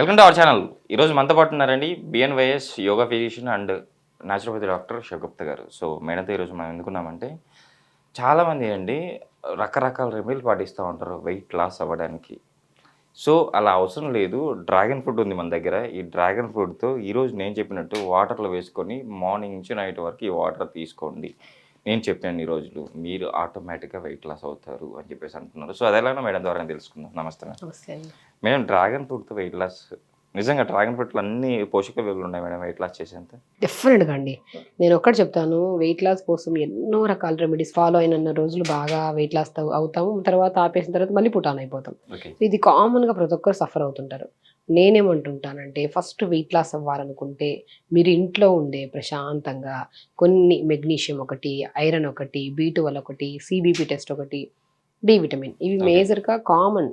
Welcome to our channel. ఈరోజు మనతో పాటు ఉన్నారండి BNYS yoga physician and naturopathy doctor Shivagupta గారు. సో మేడంతో ఈరోజు మనం ఎందుకున్నామంటే చాలామంది అండి రకరకాల రెమెడీలు పాటిస్తూ ఉంటారు వెయిట్ లాస్ అవ్వడానికి. సో అలా అవసరం లేదు. డ్రాగన్ ఫ్రూట్ ఉంది మన దగ్గర. ఈ డ్రాగన్ ఫ్రూట్‌తో ఈరోజు నేను చెప్పినట్టు వాటర్‌లో వేసుకొని మార్నింగ్ నుంచి నైట్ వరకు ఈ వాటర్ తీసుకోండి. నేను చెప్పాను ఈ రోజులు మీరు ఆటోమేటిక్‌గా వెయిట్ లాస్ అవుతారు అని చెప్పేసి అంటున్నారు. సో అదెలానో మేడం ద్వారానే తెలుసుకుందాం. నమస్తే మేడం. నమస్తే అండి. మేడం డ్రాగన్ ఫ్రూట్‌తో వెయిట్ లాస్ నిజంగా డ్రాగన్ ఫ్రూట్‌లో అన్ని పోషక విలువలు ఉన్నాయి మేడం వెయిట్ లాస్ చేసేంత? డెఫినెట్‌గా అండి. నేను ఒక్కటి చెప్తాను. వెయిట్ లాస్ కోసం ఎన్నో రకాల రెమెడీస్ ఫాలో అయినన్ని రోజులు బాగా వెయిట్ లాస్ అవుతాము. తర్వాత ఆపేసిన తర్వాత మళ్ళీ పుటాన్ అయిపోతాం. ఓకే. ఇది కామన్‌గా ప్రతి ఒక్కరు సఫర్ అవుతుంటారు. నేనేమంటుంటానంటే ఫస్ట్ వెయిట్ లాస్ అవ్వాలనుకుంటే మీరు ఇంట్లో ఉండే ప్రశాంతంగా కొన్ని మెగ్నీషియం ఒకటి, ఐరన్ ఒకటి, బి12 ఒకటి, సిబిపి టెస్ట్ ఒకటి, డి విటమిన్ ఇవి ఓకే. మేజర్‌గా కామన్.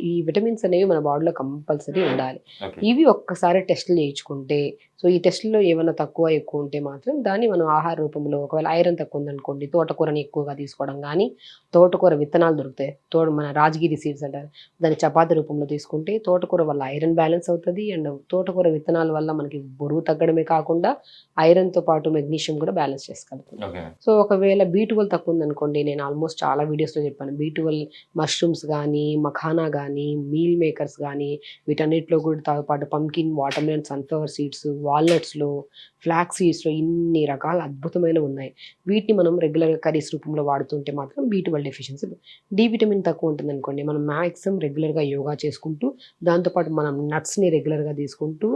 ఈ విటమిన్స్ అనేవి మన బాడీలో కంపల్సరీ ఉండాలి. ఓకే. ఇవి ఒక్కసారి టెస్టులు చేయించుకుంటే సో ఈ టెస్టుల్లో ఏమైనా తక్కువ ఎక్కువ ఉంటే మాత్రం దాన్ని మనం ఆహార రూపంలో ఒకవేళ ఐరన్ తక్కువ ఉందనుకోండి తోటకూరని ఎక్కువగా తీసుకోవడం కానీ, తోటకూర విత్తనాలు దొరుకుతాయి. మన రాజగిరి సీడ్స్ అంటారు. దాన్ని చపాతీ రూపంలో తీసుకుంటే తోటకూర వల్ల ఐరన్ బ్యాలెన్స్ అవుతుంది. అండ్ తోటకూర విత్తనాల వల్ల మనకి బరువు తగ్గడమే కాకుండా ఐరన్‌తో పాటు మెగ్నీషియం కూడా బ్యాలెన్స్ చేసుకోగలుగుతుంది. ఓకే. సో ఒకవేళ బి12 తక్కువ ఉందనుకోండి, నేను ఆల్మోస్ట్ చాలా వీడియోస్‌లో చెప్పాను. బి12 మష్రూమ్స్ గానీ, మఖానా గానీ, మీల్ మేకర్స్ గానీ వీటన్నిటిలో కూడా పాటు pumpkin, water melon, sunflower seeds, వాల్‌నట్స్‌లో, ఫ్లాక్స్ సీడ్స్‌లో ఇన్ని రకాల అద్భుతమైనవి ఉన్నాయి. వీటిని మనం రెగ్యులర్‌గా కర్రీస్ రూపంలో వాడుతుంటే మాత్రం బి12 డెఫిషియన్సీ. డి విటమిన్ తక్కువ ఉంటుందనుకోండి, మనం మాక్సిమం రెగ్యులర్‌గా యోగా చేసుకుంటూ, దాంతోపాటు మనం నట్స్‌ని రెగ్యులర్‌గా తీసుకుంటూ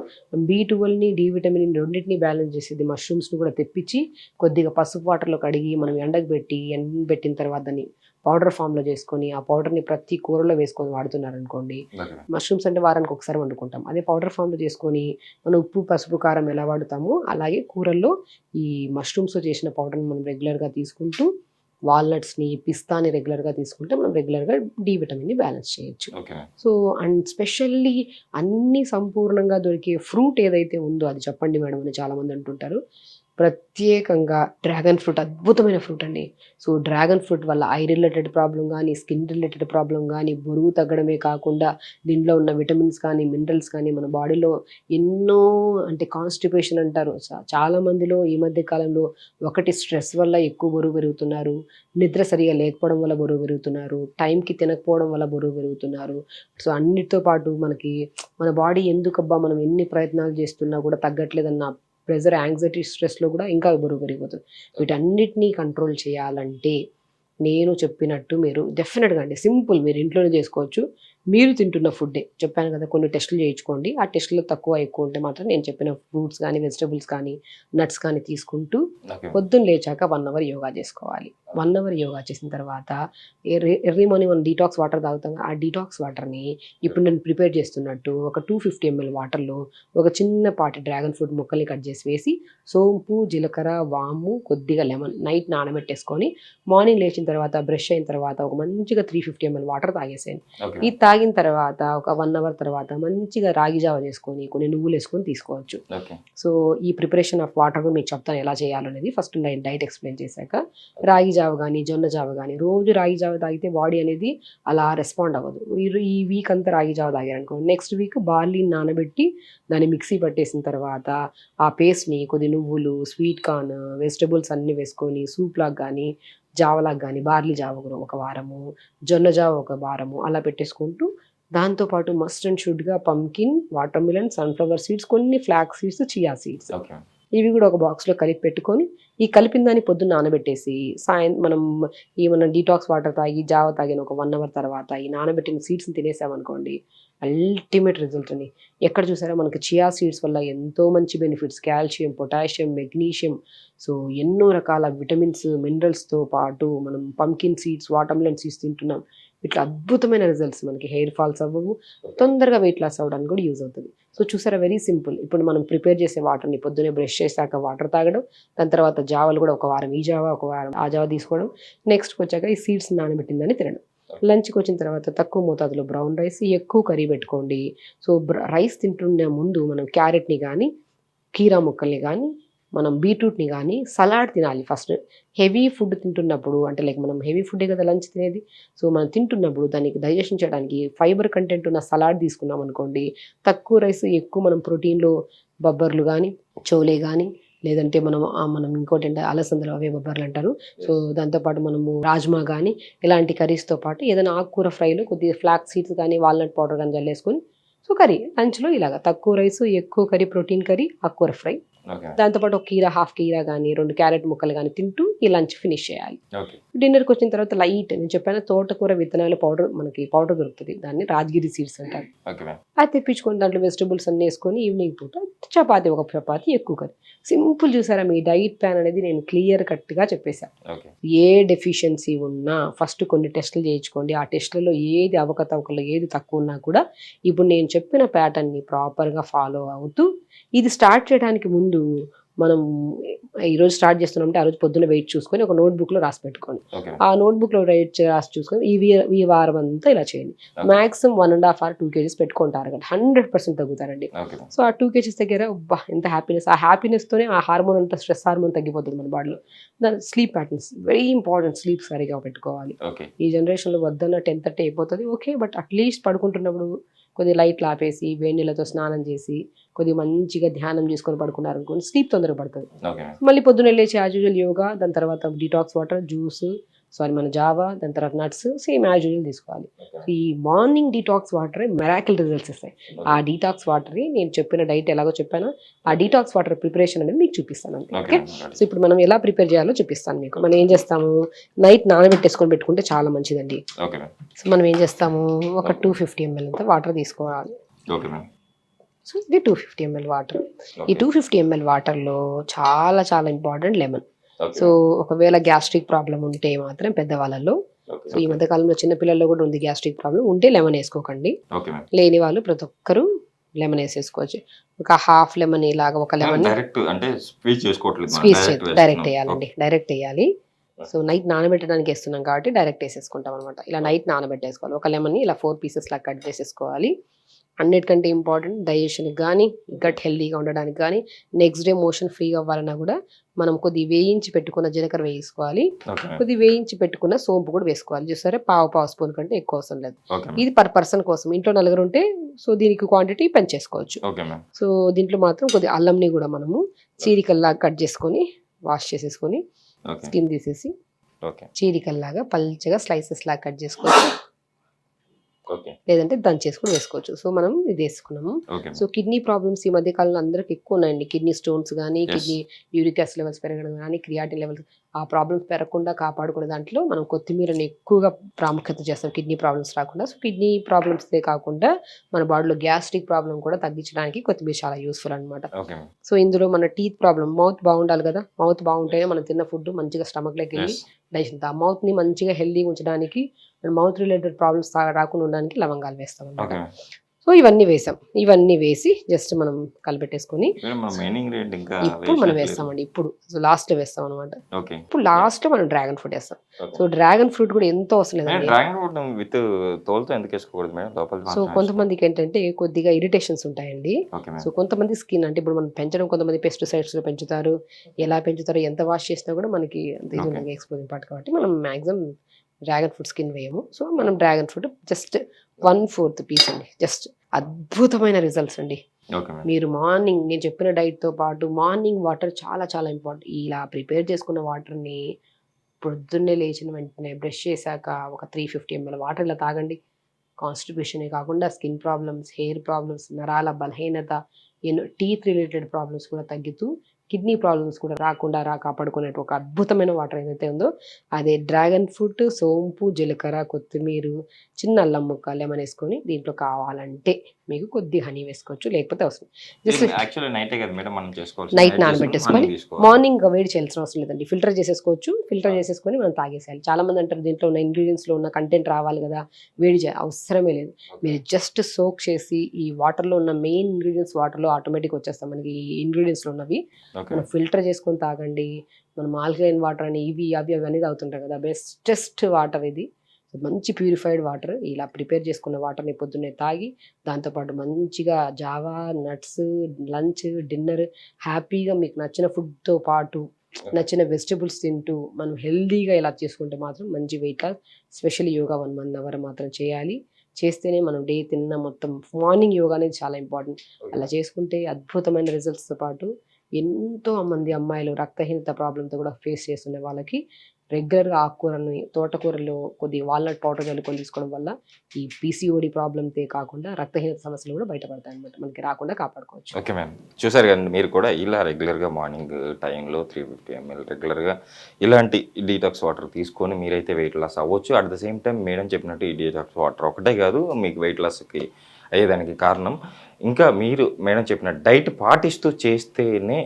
బి12ని, డి విటమిన్ రెండింటిని బ్యాలెన్స్ చేసేది మష్రూమ్స్‌ని కూడా తెప్పించి కొద్దిగా పసుపు వాటర్‌లో కడిగి మనం ఎండకు పెట్టి ఎండబెట్టిన తర్వాత దాన్ని పౌడర్ ఫామ్‌లో చేసుకొని, ఆ పౌడర్‌ని ప్రతి కూరలో వేసుకొని వాడుతున్నారనుకోండి, ఓకే. మష్రూమ్స్ అంటే వారానికి ఒకసారి వండుకుంటాం. అదే పౌడర్ ఫామ్‌లో చేసుకొని మనం ఉప్పు, పసుపు, కారం ఎలా వాడుతామో అలాగే కూరల్లో ఈ మష్రూమ్స్‌తో చేసిన పౌడర్‌ని మనం రెగ్యులర్‌గా తీసుకుంటూ, వాల్‌నట్స్‌ని, పిస్తాని రెగ్యులర్‌గా తీసుకుంటే మనం రెగ్యులర్‌గా డి విటమిన్‌ని బ్యాలెన్స్ చేయొచ్చు. ఓకే. సో అండ్ స్పెషల్లీ అన్నీ సంపూర్ణంగా దొరికే ఫ్రూట్ ఏదైతే ఉందో అది చెప్పండి మేడం అని చాలామంది అంటుంటారు. ప్రత్యేకంగా డ్రాగన్ ఫ్రూట్ అద్భుతమైన ఫ్రూట్ అండి. సో డ్రాగన్ ఫ్రూట్ వల్ల ఐ రిలేటెడ్ ప్రాబ్లమ్ గానీ, స్కిన్ రిలేటెడ్ ప్రాబ్లమ్ గానీ, బరువు తగ్గడమే కాకుండా దీంట్లో ఉన్న విటమిన్స్ కానీ, మినరల్స్ కానీ మన బాడీలో ఎన్నో అంటే కాన్‌స్టిపేషన్ అంటారు. చాలా మందిలో ఈ మధ్య కాలంలో ఒకటి స్ట్రెస్ వల్ల ఎక్కువ బరువు పెరుగుతున్నారు. నిద్ర సరిగ్గా లేకపోవడం వల్ల బరువు పెరుగుతున్నారు. టైంకి తినకపోవడం వల్ల బరువు పెరుగుతున్నారు. సో అన్నిటితో పాటు మనకి మన బాడీ ఎందుకబ్బా మనం ఎన్ని ప్రయత్నాలు చేస్తున్నా కూడా తగ్గట్లేదన్న ప్రెషర్, యాంగ్జైటీ, స్ట్రెస్‌లో కూడా ఇంకా బరువు పెరిగిపోతుంది. వీటన్నిటిని కంట్రోల్ చేయాలంటే నేను చెప్పినట్టు మీరు డెఫినిట్‌గా అండి సింపుల్ మీరు ఇంట్లోనే చేసుకోవచ్చు. మీరు తింటున్న ఫుడ్డే. చెప్పాను కదా! కొన్ని టెస్టులు చేయించుకోండి. ఆ టెస్టులో తక్కువ, ఎక్కువ ఉంటే మాత్రం నేను చెప్పిన ఫ్రూట్స్ గానీ, వెజిటబుల్స్ కానీ, నట్స్ కానీ తీసుకుంటూ ఓకే. పొద్దున్న లేచాక 1 అవర్ యోగా చేసుకోవాలి. 1 అవర్ యోగా చేసిన తర్వాత ఎర్లీ మార్నింగ్ మనం డీటాక్స్ వాటర్ తాగుతాం. ఆ డీటాక్స్ వాటర్‌ని ఇప్పుడు నేను ప్రిపేర్ చేస్తున్నట్టు ఒక 250 ఎంఎల్ వాటర్‌లో ఒక చిన్నపాటి డ్రాగన్ ఫ్రూట్ ముక్కల్ని కట్ చేసి వేసి, సోంపు, జీలకర్ర, వాము, కొద్దిగా లెమన్ నైట్ నానబెట్టేసుకొని మార్నింగ్ లేచిన తర్వాత బ్రష్ అయిన తర్వాత ఒక మంచిగా 350 ఎంఎల్ వాటర్ తాగేసేయండి. ఓకే. ఇది తాగిన తర్వాత ఒక 1 అవర్ తర్వాత మంచిగా రాగి జావ చేసుకొని, కొన్ని నువ్వులేసుకొని తీసుకోవచ్చు. ఓకే. సో ఈ ప్రిపరేషన్ ఆఫ్ వాటర్ కూడా మీకు చెప్తాను ఎలా చేయాలనేది. ఫస్ట్ డైట్ ఎక్స్‌ప్లెయిన్ చేశాక, రాగి జావ గానీ, జొన్న జావ గానీ, రోజు రాగి జావ తాగితే బాడీ అనేది అలా రెస్పాండ్ అవ్వదు. ఈ వీక్ అంతా రాగి జావ తాగారనుకోండి, నెక్స్ట్ వీక్ బార్లీని నానబెట్టి దాన్ని మిక్సీ పట్టేసిన తర్వాత ఆ పేస్ట్‌ని కొద్ది నువ్వులు, స్వీట్ కార్న్, వెజిటబుల్స్ అన్నీ వేసుకొని సూప్‌లాగా గానీ, జావలాగా గానీ, బార్లీ జావ ఒక వారము, జొన్న జావ ఒక వారము అలా పెట్టేసుకుంటూ, దాంతో పాటు మస్ట్ అండ్ షుడ్‌గా pumpkin, water melon, sunflower seeds, కొన్ని flax seeds, chia seeds okay. ఇవి కూడా ఒక బాక్స్‌లో కలిపి పెట్టుకొని, ఈ కలిపిన దాన్ని పొద్దున్న నానబెట్టేసి, మనం ఏమన్నా డీటాక్స్ వాటర్ తాగి, జావ తాగిన ఒక 1 అవర్ తర్వాత ఈ నానబెట్టిన సీడ్స్‌ని తినేసామనుకోండి, అల్టిమేట్ రిజల్ట్ అండి. ఎక్కడ చూసారా మనకి చియా సీడ్స్ వల్ల ఎంతో మంచి benefits calcium, potassium, magnesium, so ఎన్నో రకాల విటమిన్స్, మినరల్స్‌తో పాటు మనం pumpkin seeds, water melon seeds తింటున్నాం. ఇట్లా అద్భుతమైన రిజల్ట్స్ మనకి హెయిర్ ఫాల్స్ అవ్వవు. తొందరగా వెయిట్ లాస్ అవ్వడానికి కూడా యూజ్ అవుతది. సో చూసారా వెరీ సింపుల్. ఇప్పుడు మనం ప్రిపేర్ చేసే వాటర్‌ని పొద్దున్నే బ్రష్ చేశాక వాటర్ తాగడం, దాని తర్వాత జావలు కూడా ఒక వారం ఈ జావ, ఒక వారం ఆ జావ తీసుకోవడం, నెక్స్ట్‌కొచ్చాక ఈ సీడ్స్ నానబెట్టిందని తినడం. లంచ్‌కొచ్చిన తర్వాత తక్కువ మోతాదులో బ్రౌన్ రైస్, ఎక్కువ కర్రీ పెట్టుకోండి. సో రైస్ తింటున్న ముందు మనం క్యారెట్‌ని గానీ, కీరా ముక్కల్ని గానీ, మనం బీట్రూట్ని కానీ సలాడ్ తినాలి ఫస్ట్. హెవీ ఫుడ్ తింటున్నప్పుడు అంటే లైక్ మనం హెవీ ఫుడ్డే కదా లంచ్ తినేది. సో మనం తింటున్నప్పుడు దానికి డైజెషన్ చేయడానికి ఫైబర్ కంటెంట్ ఉన్న సలాడ్ తీసుకున్నాం అనుకోండి, తక్కువ రైస్ ఎక్కువ మనం ప్రోటీన్లో బొబ్బర్లు కానీ, చోలే కానీ, లేదంటే మనం ఇంకోటి అంటే అలసందలు అవే బొబ్బర్లు అంటారు. సో దాంతోపాటు మనము రాజ్మా కానీ ఇలాంటి కర్రీస్తో పాటు ఏదైనా ఆకుకూర ఫ్రైలో కొద్దిగా ఫ్లాక్స్ సీడ్స్ కానీ వాల్నట్ పౌడర్ కానీ జల్లేసుకొని సో కర్రీ లంచ్లో ఇలాగ తక్కువ రైస్ ఎక్కువ కర్రీ, ప్రోటీన్ కర్రీ, ఆకుకూర ఫ్రై, ఓకే దాంతోపాటు ఒక కీరా, హాఫ్ కీరా కానీ 2 క్యారెట్ ముక్కలు కానీ తింటూ ఈ లంచ్ ఫినిష్ చేయాలి. ఓకే డిన్నర్కి వచ్చిన తర్వాత లైట్ నేను చెప్పాను తోటకూర విత్తనాల పౌడర్ మనకి పౌడర్ దొరుకుతుంది, దాన్ని రాజగిరి సీడ్స్ అంటారు. ఓకే మ్యామ్ అది తెప్పించుకొని దాంట్లో వెజిటబుల్స్ అన్నీ వేసుకొని ఈవినింగ్ పూట చపాతీ, ఒక చపాతీ ఎక్కువ కర్రీ. సింపుల్. చూసారా, మీ డైట్ ప్లాన్ అనేది నేను క్లియర్ కట్గా చెప్పేశాను. ఓకే ఏ డెఫిషియన్సీ ఉన్నా ఫస్ట్ కొన్ని టెస్టులు చేయించుకోండి. ఆ టెస్టులలో ఏది అవకతవకలు ఏది తక్కువ ఉన్నా కూడా ఇప్పుడు నేను చెప్పిన ప్యాటర్న్ని ప్రాపర్గా ఫాలో అవుతూ ఇది స్టార్ట్ చేయడానికి ముందు మనం ఈరోజు స్టార్ట్ చేస్తున్నామంటే ఆ రోజు పొద్దున్న వెయిట్ చూసుకొని ఒక నోట్బుక్లో రాసి పెట్టుకోండి. ఓకే ఆ నోట్బుక్లో వెయిట్ రాసి చూసుకొని ఈ వారం అంతా ఇలా చేయండి. మ్యాక్సిమం 1.5 or 2 kgs పెట్టుకుంటారు కదా, 100% తగ్గుతారండి. ఓకే సో ఆ 2 kgs దగ్గర ఎంత హ్యాపీనెస్, ఆ హ్యాపీనెస్తోనే ఆ హార్మోన్ అంతా స్ట్రెస్ హార్మోన్ తగ్గిపోతుంది మన బాడీలో. దాని sleep patterns very important. Sleep సరిగా పెట్టుకోవాలి. ఓకే ఈ జనరేషన్లో వద్దన్న 10:30 అయిపోతుంది, ఓకే, బట్ అట్లీస్ట్ పడుకుంటున్నప్పుడు కొద్దిగా లైట్లు ఆపేసి వేడి నీళ్ళతో స్నానం చేసి కొద్దిగా మంచిగా ధ్యానం చేసుకొని పడుకున్నారు అనుకోండి, స్లీప్ తొందరగా పడుతుంది. ఓకే మళ్ళీ పొద్దున్న లేచి యాజ్ యూజువల్ యోగా, దాని తర్వాత డిటాక్స్ వాటర్, జ్యూస్, మన జావా, దాని తర్వాత నట్స్ సేమ్ యాజ్ యూజువల్ తీసుకోవాలి. ఈ morning detox water miracle results ఇస్తాయి. ఆ డిటాక్స్ వాటర్ నేను చెప్పిన డైట్ ఎలాగో చెప్పానో ఆ డిటాక్స్ వాటర్ ప్రిపరేషన్ అనేది మీకు చూపిస్తాను అంతే. ఓకే, సో ఇప్పుడు మనం ఎలా ప్రిపేర్ చేయాలో చూపిస్తాను మీకు. మనం ఏం చేస్తాము, నైట్ నానబెట్టేసుకొని పెట్టుకుంటే చాలా మంచిదండి. ఓకే సో మనం ఏం చేస్తాము, ఒక 250 ml అంత వాటర్ తీసుకోవాలి. ఓకే మ్యామ్ సో ఇది 250 ml వాటర్. ఈ 250 ml వాటర్లో చాలా చాలా ఇంపార్టెంట్ లెమన్. సో ఒకవేళ గ్యాస్ట్రిక్ ప్రాబ్లం ఉంటే మాత్రం పెద్దవాళ్ళలో, సో ఈ మధ్య కాలంలో చిన్నపిల్లల్లో కూడా ఉంది గ్యాస్ట్రిక్ ప్రాబ్లం, ఉంటే లెమన్ వేసుకోకండి. లేని వాళ్ళు ప్రతి ఒక్కరూ లెమన్ వేసేసుకోవచ్చు. ఒక హాఫ్ లెమన్ ఇలాగా ఒక లెమన్ డైరెక్ట్ అంటే స్క్వీజ్ చేసుకోవట్లేదు, స్క్వీజ్ డైరెక్ట్ వేయాలండి, డైరెక్ట్ వేయాలి. సో నైట్ నానబెట్టడానికి వేస్తున్నాం కాబట్టి డైరెక్ట్ వేసేసుకుంటాం అనమాట. ఇలా నైట్ నానబెట్టేసుకోవాలి. ఒక లెమన్ని ఇలా 4 pieces లాగా కట్ చేసేసుకోవాలి. అన్నిటికంటే ఇంపార్టెంట్ డైజెషన్కి కానీ, గట్ హెల్దీగా ఉండడానికి కానీ, నెక్స్ట్ డే మోషన్ ఫ్రీగా అవ్వాలన్నా కూడా మనం కొద్ది వేయించి పెట్టుకున్న జీలకర్ర వేసుకోవాలి, కొద్ది వేయించి పెట్టుకున్న సోంపు కూడా వేసుకోవాలి. చూసారా, పావు స్పూన్ కంటే ఎక్కువ అవసరం లేదు. ఇది పర్ పర్సన్ కోసం. ఇంట్లో 4 ఉంటే సో దీనికి క్వాంటిటీ పెంచేసుకోవచ్చు. సో దీంట్లో మాత్రం కొద్ది అల్లంని కూడా మనము చీరికల్లాగా కట్ చేసుకొని వాష్ చేసేసుకొని స్కిన్ తీసేసి చీరికల్లాగా పల్చగా స్లైసెస్ లాగా కట్ చేసుకోవచ్చు, లేదంటే దంచేసుకుని వేసుకోవచ్చు. సో మనం ఇది వేసుకున్నాము. సో కిడ్నీ ప్రాబ్లమ్స్ ఈ మధ్య కాలంలో అందరికి ఎక్కువ ఉన్నాయండి. కిడ్నీ స్టోన్స్ కానీ, కిడ్నీ యూరిక్ యాసిడ్ లెవెల్స్ పెరగడం కానీ, క్రియాటిన్ లెవెల్స్, ఆ ప్రాబ్లమ్స్ పెరగకుండా కాపాడుకునే దాంట్లో మనం కొత్తిమీరని ఎక్కువగా ప్రాముఖ్యత చేస్తాం కిడ్నీ ప్రాబ్లమ్స్ రాకుండా. సో కిడ్నీ ప్రాబ్లమ్సే కాకుండా మన బాడీలో గ్యాస్ట్రిక్ ప్రాబ్లం కూడా తగ్గించడానికి కొత్తిమీర చాలా యూస్ఫుల్ అనమాట. సో ఇందులో మన టీత్ ప్రాబ్లం, మౌత్ బాగుండాలి కదా, మౌత్ బాగుంటేనే మనం తిన్న ఫుడ్ మంచిగా స్టమక్లోకి వెళ్ళి డైజెషన్, ఆ మౌత్ని మంచిగా హెల్దీగా ఉంచడానికి, మౌత్ రిలేటెడ్ ప్రాబ్లమ్స్ రాకుండా ఉండడానికి లవంగాలు వేస్తాం అన్నమాట. సో ఇవన్నీ వేసాం. ఇవన్నీ వేసి జస్ట్ మనం కలిపెట్టేసుకొని ఇప్పుడు మనం వేస్తామండి. ఇప్పుడు లాస్ట్ లో వేస్తాం అనమాట. ఇప్పుడు లాస్ట్ లో మనం డ్రాగన్ ఫ్రూట్ వేస్తాం. సో డ్రాగన్ ఫ్రూట్ కూడా ఎంతో అవసరం లేదండి. సో కొంతమందికి ఏంటంటే కొద్దిగా ఇరిటేషన్స్ ఉంటాయండి. సో కొంతమంది స్కిన్ అంటే ఇప్పుడు మనం పెంచడం, కొంతమంది పెస్టిసైడ్స్ లో పెంచుతారు, ఎలా పెంచుతారో ఎంత వాష్ చేసినా కూడా మనకి ఎక్స్పోజింగ్ పార్ట్ కాబట్టి మనం మాక్సిమం డ్రాగన్ ఫ్రూట్ స్కిన్ వేయము. సో మనం డ్రాగన్ ఫ్రూట్ జస్ట్ 1/4 piece అండి. జస్ట్ అద్భుతమైన రిజల్ట్స్ అండి. మీరు మార్నింగ్ నేను చెప్పిన డైట్తో పాటు మార్నింగ్ వాటర్ చాలా చాలా ఇంపార్టెంట్. ఇలా ప్రిపేర్ చేసుకున్న వాటర్ని పొద్దున్నే లేచిన వెంటనే బ్రష్ చేశాక ఒక 350 ml వాటర్ ఇలా తాగండి. కాన్స్టిపేషనే కాకుండా స్కిన్ ప్రాబ్లమ్స్, హెయిర్ ప్రాబ్లమ్స్, నరాల బలహీనత, ఎన్నో టీత్ రిలేటెడ్ ప్రాబ్లమ్స్ కూడా తగ్గుతూ కిడ్నీ ప్రాబ్లమ్స్ కూడా రాకుండా కాపాడుకునే ఒక అద్భుతమైన వాటర్ ఏదైతే ఉందో అదే డ్రాగన్ ఫ్రూట్, సోంపు, జీలకర్ర, కొత్తిమీర, చిన్న అల్లం ముక్క, లెమన్ వేసుకొని దీంట్లో కావాలంటే మీకు కొద్ది హనీ వేసుకోవచ్చు, లేకపోతే అవసరం జస్ట్ నైట్ నానబెట్టేసుకొని మార్నింగ్ వేడి చేయాల్సిన అవసరం లేదండి. ఫిల్టర్ చేసేసుకోవచ్చు. ఫిల్టర్ చేసేసుకొని మనం తాగేసేయాలి. చాలా మంది అంటారు దీంట్లో ఉన్న ఇంగ్రీడియంట్స్లో ఉన్న కంటెంట్ రావాలి కదా, వేడి చేయాలి, అవసరమే లేదు. మీరు జస్ట్ సోక్ చేసి ఈ వాటర్లో ఉన్న మెయిన్ ఇంగ్రీడియంట్స్ వాటర్లో ఆటోమేటిక్ వచ్చేస్తాం మనకి. ఈ ఇంగ్రీడియంట్స్లో ఉన్నవి మనం ఫిల్టర్ చేసుకొని తాగండి. మనం ఆల్కలైన్ వాటర్ అని ఇవి అవి అవన్నీ తాగుతుంటాం కదా, బెస్టెస్ట్ వాటర్ ఇది. మంచి ప్యూరిఫైడ్ వాటర్ ఇలా ప్రిపేర్ చేసుకున్న వాటర్ని పొద్దున్నే తాగి దాంతోపాటు మంచిగా జావా, నట్స్, లంచ్, డిన్నర్ హ్యాపీగా మీకు నచ్చిన ఫుడ్తో పాటు నచ్చిన వెజిటబుల్స్ తింటూ మనం హెల్దీగా ఇలా చేసుకుంటే మాత్రం మంచి weight loss. Special yoga 1 hour మాత్రం చేయాలి. చేస్తేనే మనం డే తిన్న మొత్తం మార్నింగ్ యోగా అనేది చాలా ఇంపార్టెంట్. అలా చేసుకుంటే అద్భుతమైన రిజల్ట్స్తో పాటు ఎంతో మంది అమ్మాయిలు రక్తహీనత ప్రాబ్లంతో కూడా ఫేస్ చేస్తున్న వాళ్ళకి రెగ్యులర్గా ఆకుకూరని తోటకూరలో కొద్దిగా వాల్నట్ పౌడర్ కలుపుకొని తీసుకోవడం వల్ల ఈ పీసీఓడి ప్రాబ్లంతే కాకుండా రక్తహీనత సమస్యలు కూడా బయటపడతాయి అన్నమాట. మనకి రాకుండా కాపాడుకోవచ్చు. Okay ma'am. చూసారు కదండి మీరు కూడా ఇలా రెగ్యులర్గా మార్నింగ్ టైంలో 350 ml రెగ్యులర్గా ఇలాంటి డీటాక్స్ వాటర్ తీసుకొని మీరైతే వెయిట్ లాస్ అవ్వచ్చు. At the same time madam చెప్పినట్టు ఈ డీటాక్స్ వాటర్ ఒకటే కాదు మీకు వెయిట్ లాస్కి అయ్యేదానికి కారణం. ఇంకా మీరు మేడం చెప్పిన డైట్ పాటిస్తూ చేస్తేనే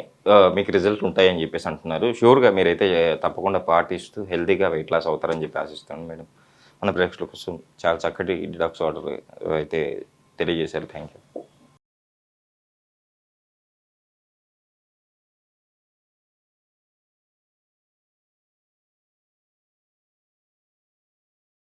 మీకు రిజల్ట్ ఉంటాయని చెప్పేసి అంటున్నారు. షూర్గా మీరైతే తప్పకుండా పాటిస్తూ హెల్తీగా వెయిట్ లాస్ అవుతారని చెప్పి ఆశిస్తాను మేడం. మన ప్రేక్షకుల కోసం చాలా చక్కటి డీటాక్స్ వాటర్ అయితే తెలియజేశారు. Thank you.